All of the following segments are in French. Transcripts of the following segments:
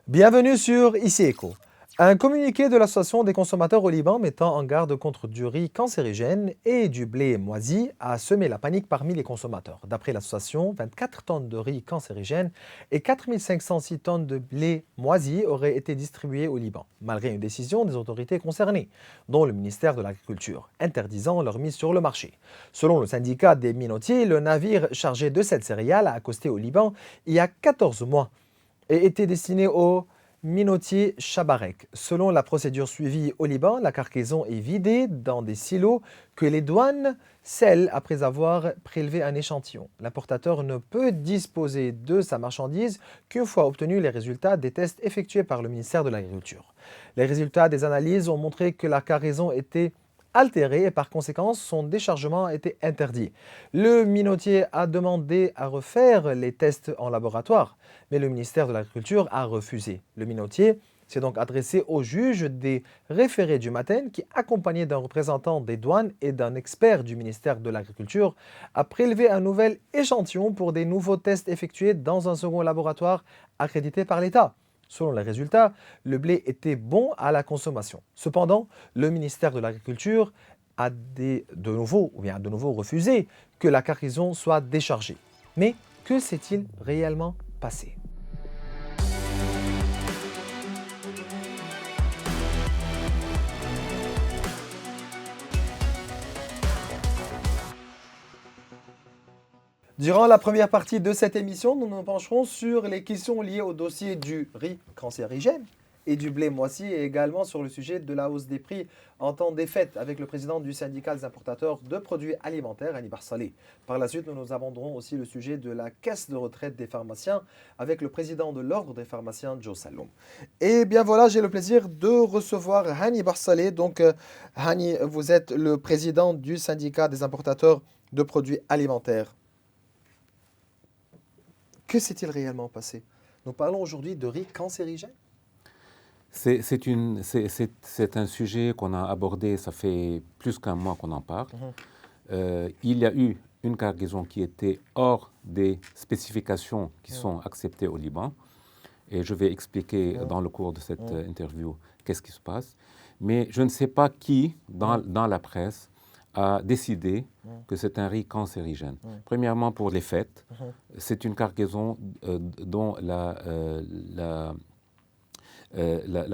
Bienvenue sur Ici Éco. Un communiqué de l'Association des consommateurs au Liban mettant en garde contre du riz cancérigène et du blé moisi a semé la panique parmi les consommateurs. D'après l'association, 24 tonnes de riz cancérigène et 4506 tonnes de blé moisi auraient été distribuées au Liban, malgré une décision des autorités concernées, dont le ministère de l'Agriculture, interdisant leur mise sur le marché. Selon le syndicat des minotiers, le navire chargé de cette céréale a accosté au Liban il y a 14 mois et était destiné aux minotiers Chabarek. Selon la procédure suivie au Liban, la cargaison est vidée dans des silos que les douanes scellent après avoir prélevé un échantillon. L'importateur ne peut disposer de sa marchandise qu'une fois obtenus les résultats des tests effectués par le ministère de l'Agriculture. Les résultats des analyses ont montré que la cargaison était altérée et par conséquent son déchargement était interdit. Le minotier a demandé à refaire les tests en laboratoire, mais le ministère de l'Agriculture a refusé. Le minotier s'est donc adressé au juge des référés du matin qui, accompagné d'un représentant des douanes et d'un expert du ministère de l'Agriculture, a prélevé un nouvel échantillon pour des nouveaux tests effectués dans un second laboratoire accrédité par l'État. Selon les résultats, le blé était bon à la consommation. Cependant, le ministère de l'Agriculture a de nouveau refusé que la cargaison soit déchargée. Mais que s'est-il réellement passé? Durant la première partie de cette émission, nous nous pencherons sur les questions liées au dossier du riz cancérigène et du blé moisi et également sur le sujet de la hausse des prix en temps des fêtes avec le président du syndicat des importateurs de produits alimentaires, Hany Barsaleh. Par la suite, nous nous aborderons aussi le sujet de la caisse de retraite des pharmaciens avec le président de l'ordre des pharmaciens, Joe Saloum. Et bien voilà, j'ai le plaisir de recevoir Hany Barsaleh. Donc, Hany, vous êtes le président du syndicat des importateurs de produits alimentaires. Que s'est-il réellement passé? Nous parlons aujourd'hui de riz cancérigène. C'est un sujet qu'on a abordé, ça fait plus qu'un mois qu'on en parle. Il y a eu une cargaison qui était hors des spécifications qui sont acceptées au Liban. Et je vais expliquer dans le cours de cette interview qu'est-ce qui se passe. Mais je ne sais pas qui, dans la presse, a décidé que c'est un riz cancérigène. Premièrement, pour les fêtes, c'est une cargaison dont la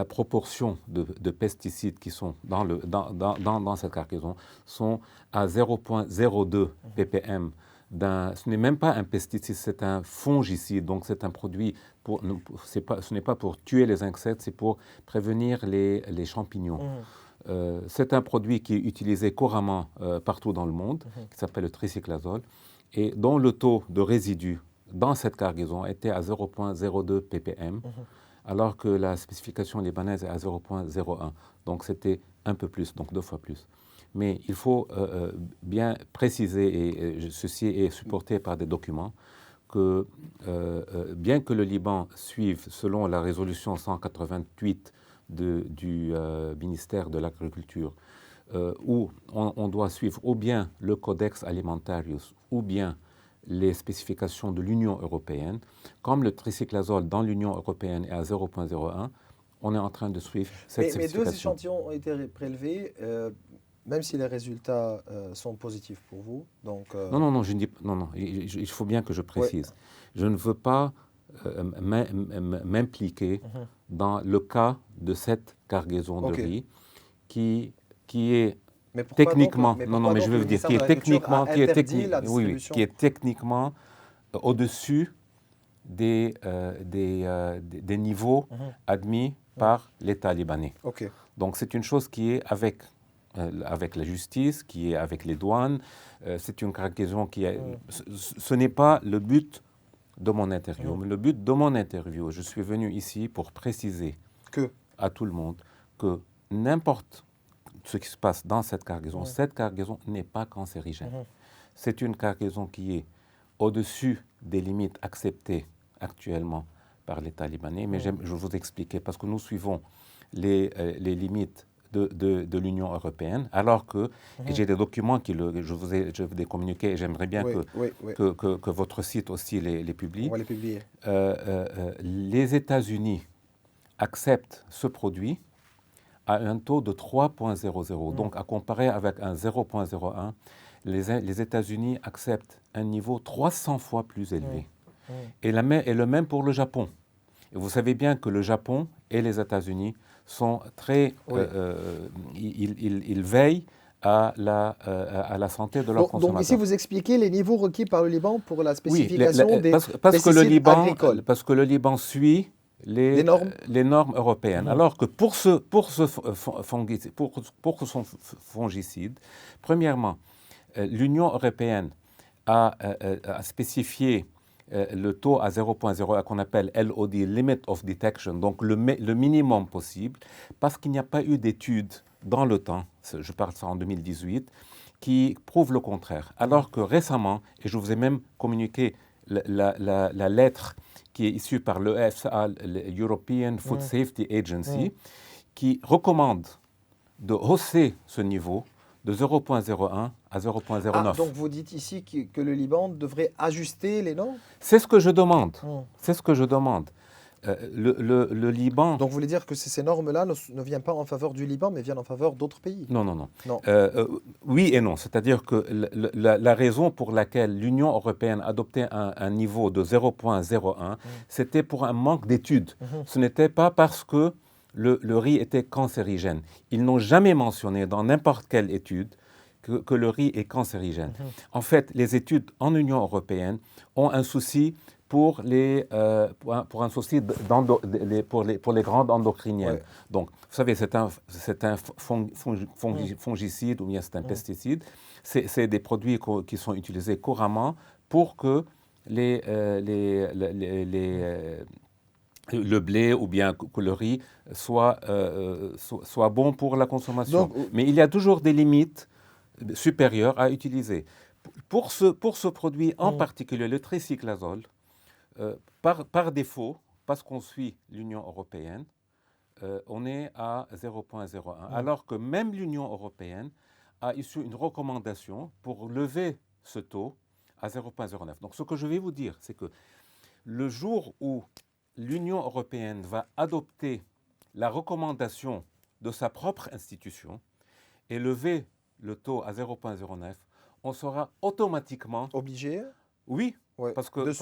proportion de pesticides qui sont dans cette cargaison sont à 0,02 ppm. Ce n'est même pas un pesticide, c'est un fongicide. Donc c'est un produit, ce n'est pas pour tuer les insectes, c'est pour prévenir les champignons. C'est un produit qui est utilisé couramment partout dans le monde, qui s'appelle le tricyclasole, et dont le taux de résidus dans cette cargaison était à 0,02 ppm, alors que la spécification libanaise est à 0,01. Donc c'était un peu plus, donc 2 fois plus. Mais il faut bien préciser, et ceci est supporté par des documents, que bien que le Liban suive, selon la résolution 188 du ministère de l'Agriculture, où on doit suivre ou bien le Codex Alimentarius ou bien les spécifications de l'Union européenne, comme le tricyclasole dans l'Union européenne est à 0,01, on est en train de suivre cette spécification. Mais deux échantillons ont été prélevés, même si les résultats sont positifs pour vous. Donc, Non, je ne dis non, il faut bien que je précise. Ouais. Je ne veux pas m'impliquer dans le cas de cette cargaison de riz qui est techniquement, mais je veux dire, qui est techniquement au-dessus des niveaux admis par l'État libanais. Donc c'est une chose qui est avec la justice, qui est avec les douanes. C'est une cargaison qui est... Ce n'est pas le but de mon interview. Mais le but de mon interview, je suis venu ici pour préciser à tout le monde que n'importe ce qui se passe dans cette cargaison n'est pas cancérigène. C'est une cargaison qui est au-dessus des limites acceptées actuellement par l'État libanais. Mais je vais vous expliquer, parce que nous suivons les limites de l'Union européenne, alors que, et j'ai des documents je vous ai communiqués, et j'aimerais bien que votre site aussi les publie. On va les publier. Les États-Unis accepte ce produit à un taux de 3,00. Donc, à comparer avec un 0,01, les États-Unis acceptent un niveau 300 fois plus élevé. Et le même pour le Japon. Et vous savez bien que le Japon et les États-Unis sont très... ils veillent à la santé de leurs consommateurs. Donc ici, vous expliquez les niveaux requis par le Liban pour la Oui, spécification des parce que pesticides agricoles. Parce que le Liban suit Les normes. les normes européennes. Alors que pour ce fongicide, premièrement, l'Union européenne a spécifié le taux à 0,0 qu'on appelle LOD, Limit of Detection, donc le minimum possible, parce qu'il n'y a pas eu d'études dans le temps, je parle de ça en 2018, qui prouvent le contraire. Alors que récemment, et je vous ai même communiqué la lettre qui est issue par l'EFSA, le European Food Safety Agency, qui recommande de hausser ce niveau de 0,01 à 0,09. Ah, donc vous dites ici que le Liban devrait ajuster les normes? C'est ce que je demande. C'est ce que je demande. Le Liban... Donc vous voulez dire que ces normes-là ne viennent pas en faveur du Liban, mais viennent en faveur d'autres pays? Non. Oui et non. C'est-à-dire que la raison pour laquelle l'Union européenne adoptait un niveau de 0,01, c'était pour un manque d'études. Ce n'était pas parce que le riz était cancérigène. Ils n'ont jamais mentionné dans n'importe quelle étude que le riz est cancérigène. En fait, les études en Union européenne ont un souci pour les grandes endocriniennes. Ouais. Donc, vous savez, c'est un fongicide ou bien c'est un pesticide. C'est des produits qui sont utilisés couramment pour que le blé ou bien que le riz soit bon pour la consommation. Donc, mais il y a toujours des limites supérieures à utiliser. Pour ce produit en particulier, le tricyclasole, par défaut, parce qu'on suit l'Union européenne, on est à 0,01. Alors que même l'Union européenne a issu une recommandation pour lever ce taux à 0,09. Donc ce que je vais vous dire, c'est que le jour où l'Union européenne va adopter la recommandation de sa propre institution et lever le taux à 0,09, on sera automatiquement... Obligé? Oui, Ouais. parce que nous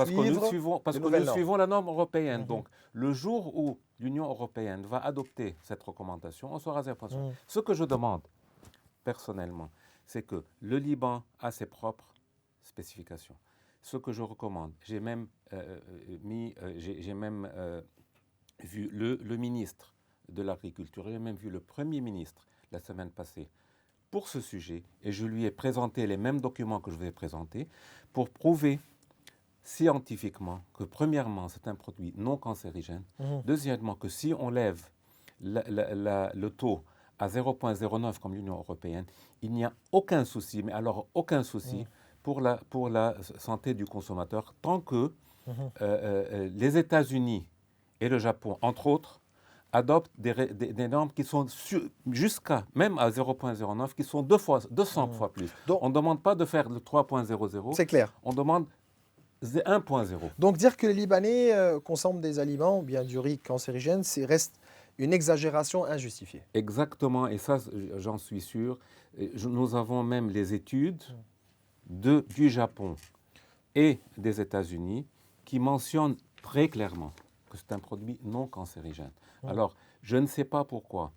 suivons la norme européenne. Donc, le jour où l'Union européenne va adopter cette recommandation, on sera 0,09. Ce que je demande, personnellement, c'est que le Liban a ses propres spécifications. Ce que je recommande, j'ai même vu le ministre de l'Agriculture, j'ai même vu le Premier ministre la semaine passée pour ce sujet, et je lui ai présenté les mêmes documents que je vous ai présentés pour prouver scientifiquement que, premièrement, c'est un produit non cancérigène. Deuxièmement, que si on lève le taux à 0,09 comme l'Union européenne, il n'y a aucun souci, mais alors aucun souci pour la santé du consommateur, tant que les États-Unis et le Japon, entre autres, adoptent des normes qui sont jusqu'à, même à 0,09, qui sont 200 fois plus. Donc, on ne demande pas de faire le 3,00. C'est clair. On demande 1,0. Donc dire que les Libanais consomment des aliments, ou bien du riz cancérigène, reste une exagération injustifiée. Exactement, et ça, j'en suis sûr. Nous avons même les études du Japon et des États-Unis qui mentionnent très clairement que c'est un produit non cancérigène. Alors, je ne sais pas pourquoi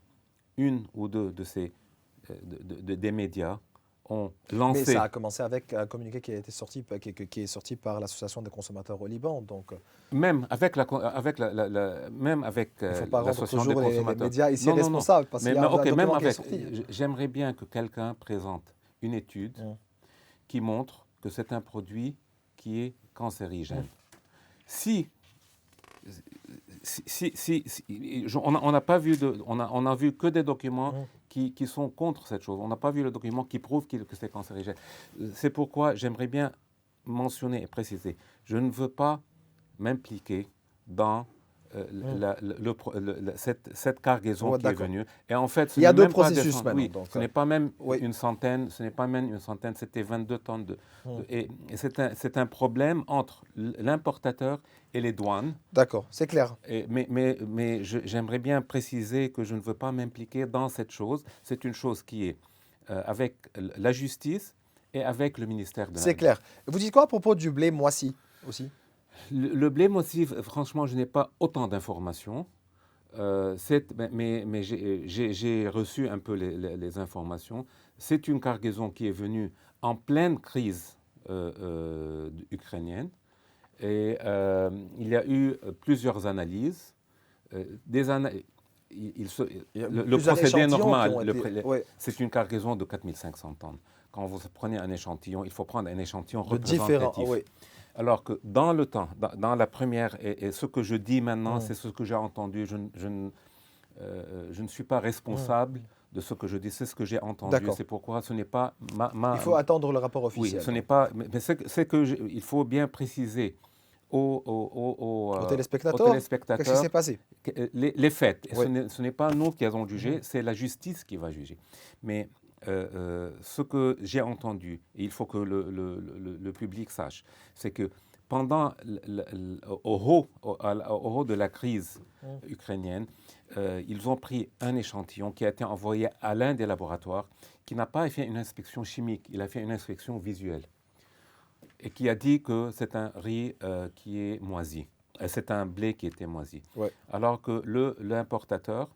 une ou deux des médias ont lancé... Mais ça a commencé avec un communiqué qui a été sorti, qui est sorti par l'Association des consommateurs au Liban. Donc, même avec l'association des consommateurs. Les médias ici responsables, parce qu'il y a un document qui est sorti. J'aimerais bien que quelqu'un présente une étude qui montre que c'est un produit qui est cancérigène. On n'a pas vu on a vu que des documents qui sont contre cette chose. On n'a pas vu le document qui prouve que c'est cancérigène. C'est pourquoi j'aimerais bien mentionner et préciser, je ne veux pas m'impliquer dans cette cargaison qui est venue. Et en fait, il y a deux processus maintenant. Oui, donc, ce n'est pas même oui. une centaine, c'était 22 tonnes. Et c'est un problème entre l'importateur et les douanes. D'accord, c'est clair. Mais j'aimerais bien préciser que je ne veux pas m'impliquer dans cette chose. C'est une chose qui est avec la justice et avec le ministère de C'est clair. Vous dites quoi à propos du blé moisi aussi? Le blé moisi, franchement, je n'ai pas autant d'informations. Mais j'ai reçu un peu les informations. C'est une cargaison qui est venue en pleine crise ukrainienne. Et il y a eu plusieurs analyses. Le procédé normal, c'est une cargaison de 4500 tonnes. Quand vous prenez un échantillon, il faut prendre un échantillon représentatif. Oui. Alors que dans le temps, dans la première, et ce que je dis maintenant, c'est ce que j'ai entendu, je ne suis pas responsable de ce que je dis, c'est ce que j'ai entendu. C'est pourquoi ce n'est pas Il faut attendre le rapport officiel. Oui, ce n'est pas. Mais c'est que il faut bien préciser aux téléspectateurs, qu'est-ce qui s'est passé? Les faits. Et ce n'est pas nous qui allons juger, c'est la justice qui va juger. Mais ce que j'ai entendu, et il faut que le public sache, c'est que pendant au haut de la crise ukrainienne, ils ont pris un échantillon qui a été envoyé à l'un des laboratoires, qui n'a pas fait une inspection chimique, il a fait une inspection visuelle, et qui a dit que c'est un riz qui est moisi, c'est un blé qui était moisi. Ouais. Alors que l'importateur,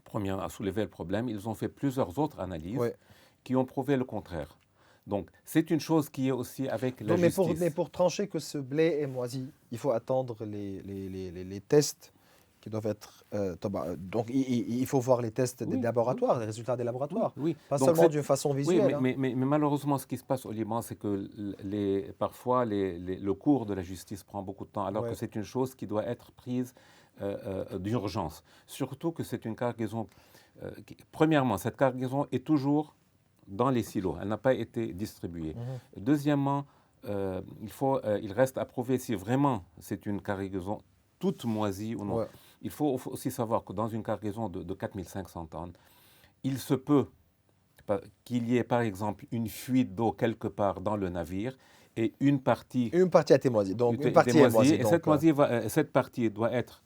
premièrement, a soulevé le problème, ils ont fait plusieurs autres analyses qui ont prouvé le contraire. Donc, c'est une chose qui est aussi avec la justice. Mais pour trancher que ce blé est moisi, il faut attendre les tests qui doivent être... donc, il faut voir les tests des laboratoires, les résultats des laboratoires. Oui. Pas seulement d'une façon visuelle. Oui, mais malheureusement, ce qui se passe au Liban, c'est que parfois, le cours de la justice prend beaucoup de temps, alors que c'est une chose qui doit être prise d'urgence. Surtout que c'est une cargaison... premièrement, cette cargaison est toujours dans les silos. Elle n'a pas été distribuée. Deuxièmement, il reste à prouver si vraiment c'est une cargaison toute moisie ou non. Il faut aussi savoir que dans une cargaison de 4500 tonnes, il se peut qu'il y ait par exemple une fuite d'eau quelque part dans le navire et une partie... Une partie a été moisie. Donc, une partie est moisie. Et cette partie doit être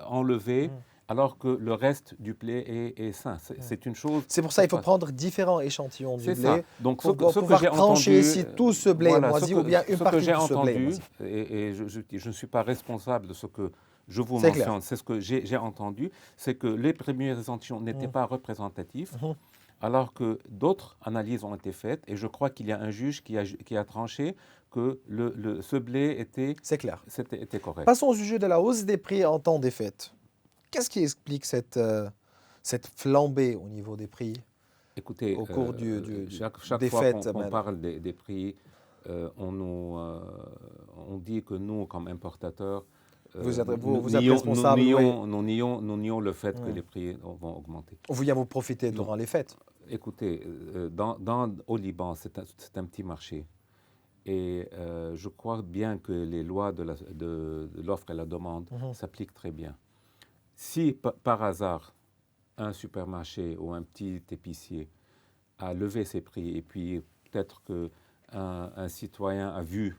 enlevée alors que le reste du blé est sain. C'est une chose... C'est pour ça qu'il faut prendre différents échantillons du blé donc, pour pouvoir trancher si tout ce blé est moisi ou bien une partie de ce blé est moisi. Et je ne suis pas responsable de ce que je vous mentionne. C'est ce que j'ai entendu, c'est que les premiers échantillons n'étaient pas représentatifs, alors que d'autres analyses ont été faites. Et je crois qu'il y a un juge qui a tranché que ce blé était correct. Passons au sujet de la hausse des prix en temps des fêtes. Qu'est-ce qui explique cette flambée au niveau des prix? Écoutez, au cours chaque des fois fêtes qu'on parle des prix, on dit que nous, comme importateurs, vous êtes responsable. Nous nions le fait que les prix vont augmenter. Vous vient vous profiter durant les fêtes. Écoutez, au Liban, c'est un petit marché. Et je crois bien que les lois de l'offre et la demande s'appliquent très bien. Si par hasard, un supermarché ou un petit épicier a levé ses prix et puis peut-être qu'un citoyen a vu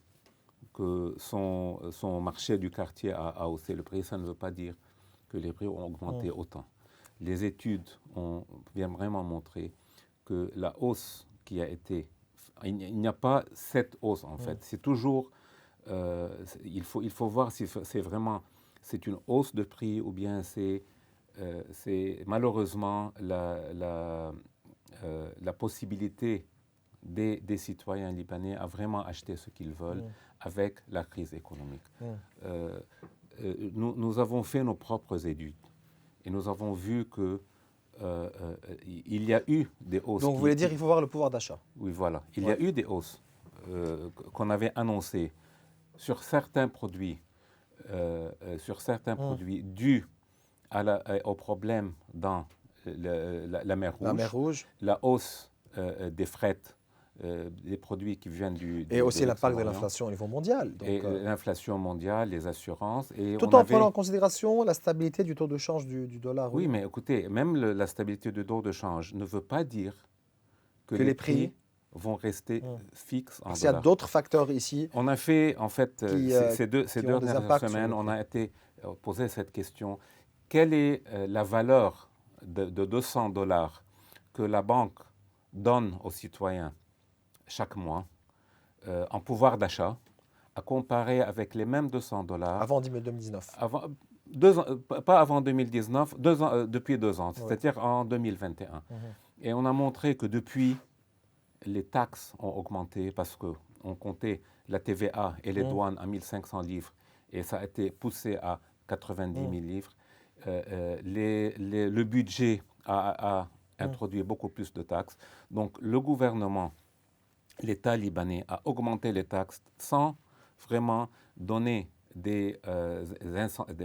que son marché du quartier a haussé le prix, ça ne veut pas dire que les prix ont augmenté autant. Les études viennent vraiment montrer que la hausse qui a été... Il n'y a pas cette hausse en fait. C'est toujours... il faut voir si c'est vraiment... C'est une hausse de prix ou bien c'est malheureusement la possibilité des citoyens libanais à vraiment acheter ce qu'ils veulent avec la crise économique. Nous avons fait nos propres études et nous avons vu que il y a eu des hausses. Donc vous voulez dire qu'il faut voir le pouvoir d'achat? Oui, voilà. Il y a eu des hausses qu'on avait annoncées sur certains produits. Produits dus aux problèmes dans la mer Rouge, la hausse des frettes des produits qui viennent Et aussi de l'impact de l'Extrême-Orient. l'inflation au niveau mondial. Donc, Et l'inflation mondiale, les assurances. Et tout on en prenant avait, en considération la stabilité du taux de change du dollar, oui, oui. mais écoutez, même la stabilité du taux de change ne veut pas dire que Que les les prix, prix vont rester hmm. fixes en Parce qu'il y a dollars. d'autres facteurs ici On a fait, en fait, qui, ces qui deux ont des dernières impacts sur semaines, le on prix. a été posé cette question. Quelle est la valeur de 200 dollars que la banque donne aux citoyens chaque mois en pouvoir d'achat, à comparer avec les mêmes 200 dollars Avant 2019. avant, pas avant 2019, depuis 2 ans, Oui. c'est-à-dire en 2021. Et on a montré que depuis, les taxes ont augmenté parce qu'on comptait la TVA et les douanes à 1500 livres et ça a été poussé à 90 000 livres. Le budget a introduit beaucoup plus de taxes. Donc le gouvernement, l'État libanais, a augmenté les taxes sans vraiment donner des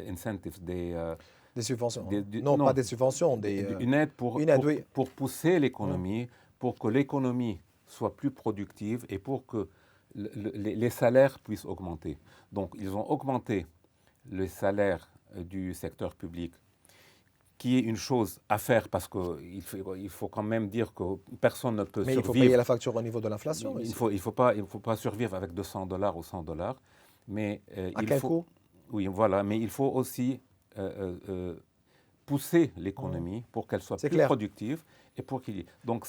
incentives, Des subventions. Non, pas non, des subventions, une aide une aide, oui. pour pousser l'économie, pour que l'économie soit plus productive et pour que les salaires puissent augmenter. Donc, ils ont augmenté les salaires du secteur public, qui est une chose à faire parce qu'il faut quand même dire que personne ne peut Mais il faut payer survivre. la facture au niveau de l'inflation Il ici. ne faut pas survivre avec 200 dollars ou 100 dollars. Mais À il quel faut, coût? oui, voilà, mais il faut aussi pousser l'économie pour qu'elle soit C'est plus clair. productive et pour qu'il y... Donc,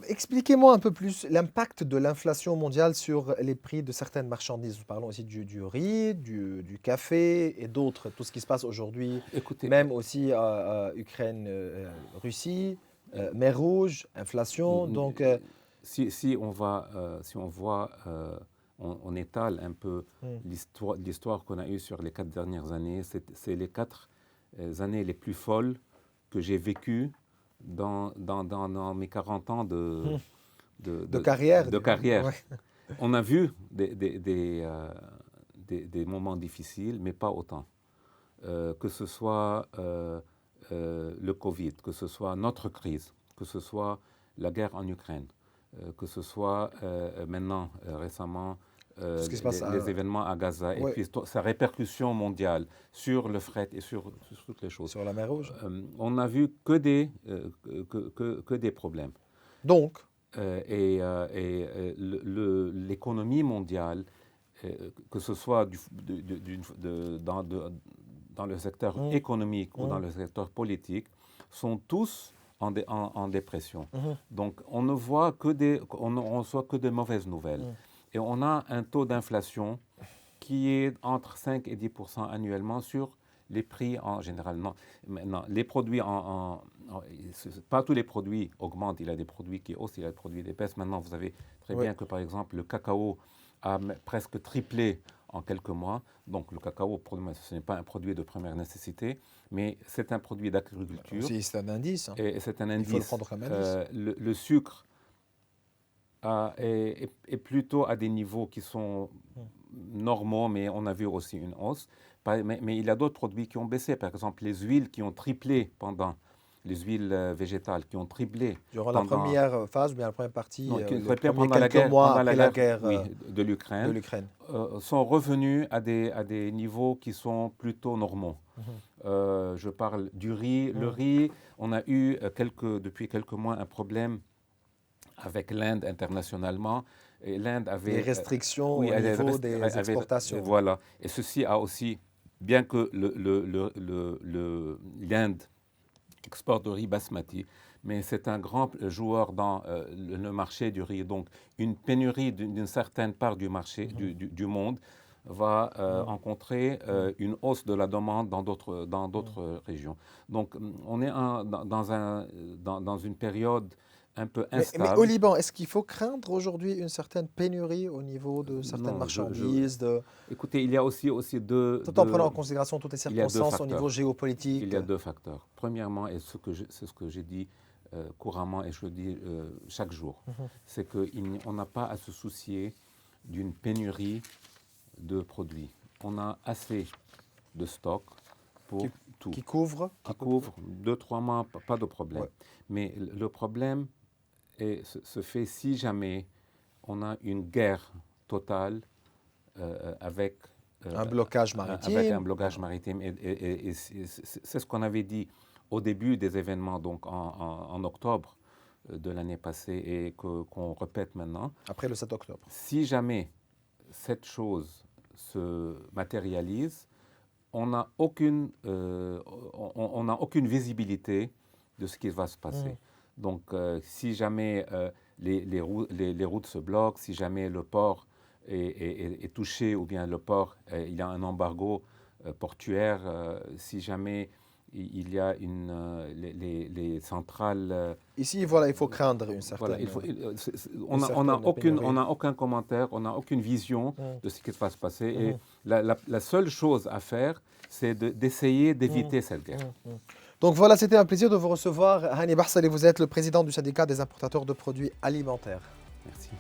Expliquez-moi un peu plus l'impact de l'inflation mondiale sur les prix de certaines marchandises. Nous parlons aussi du riz, du café et d'autres. Tout ce qui se passe aujourd'hui, écoutez, même aussi Ukraine, Russie, mer Rouge, inflation. Donc, si on va, si on voit, on étale un peu l'histoire qu'on a eue sur les 4 dernières années, c'est les 4 années les plus folles que j'ai vécues dans mes 40 ans de carrière. de carrière. Ouais. On a vu des moments difficiles, mais pas autant. Que ce soit le Covid, que ce soit notre crise, que ce soit la guerre en Ukraine, que ce soit maintenant, récemment, Ce qui se passe les événements à Gaza, et ouais, puis sa répercussion mondiale sur le fret et sur toutes les choses. sur la mer Rouge. On n'a vu que des problèmes. Donc, L'économie mondiale, que ce soit dans le secteur économique ou dans le secteur politique, sont tous en dépression. Donc on ne voit on reçoit que de mauvaises nouvelles. Et on a un taux d'inflation qui est entre 5 et 10% annuellement sur les prix en général. Non, maintenant, les produits pas tous les produits augmentent. Il y a des produits qui haussent, il y a des produits qui baissent. Maintenant, vous savez très bien que, par exemple, le cacao a presque triplé en quelques mois. Donc, le cacao, ce n'est pas un produit de première nécessité, mais c'est un produit d'agriculture. C'est un indice. Hein. Et c'est un indice. Il faut le prendre comme indice. Le sucre est plutôt à des niveaux qui sont normaux, mais on a vu aussi une hausse. Mais il y a d'autres produits qui ont baissé. Par exemple, les huiles qui ont triplé les huiles végétales qui ont triplé. Durant la première phase, ou bien la première partie, pendant quelques mois après la guerre de l'Ukraine, sont revenus à des niveaux qui sont plutôt normaux. Je parle du riz. Le riz, on a eu depuis quelques mois un problème avec l'Inde internationalement. Et l'Inde avait des restrictions au niveau des exportations. Voilà. Et ceci a aussi, bien que l'Inde exporte du riz basmati, mais c'est un grand joueur dans le marché du riz. Donc, une pénurie d'une certaine part du marché, du monde, va rencontrer une hausse de la demande dans d'autres régions. Donc, on est dans une période un peu instable. Mais au Liban, est-ce qu'il faut craindre aujourd'hui une certaine pénurie au niveau de certaines marchandises Écoutez, il y a aussi deux... Tout en prenant en considération toutes les circonstances au niveau géopolitique. Il y a 2 facteurs. Premièrement, et c'est ce que j'ai dit couramment et je le dis chaque jour, c'est qu'on n'a pas à se soucier d'une pénurie de produits. On a assez de stock pour tout. Qui couvre 2-3 mois, pas de problème. Ouais. Mais le problème se fait si jamais on a une guerre totale avec un blocage avec maritime. un blocage maritime. Et c'est ce qu'on avait dit au début des événements, donc en octobre de l'année passée, et qu'on répète maintenant. Après le 7 octobre. Si jamais cette chose se matérialise, on n'a aucune visibilité de ce qui va se passer. Donc, si jamais les routes se bloquent, si jamais le port est touché, ou bien le port, il y a un embargo portuaire, si jamais il y a les centrales... Ici, voilà, il faut craindre une certaine... Voilà, on n'a aucun commentaire, on n'a aucune vision de ce qui va se passer. Et la seule chose à faire, c'est d'essayer d'éviter cette guerre. Donc voilà, c'était un plaisir de vous recevoir. Hani Bahsali, vous êtes le président du syndicat des importateurs de produits alimentaires. Merci.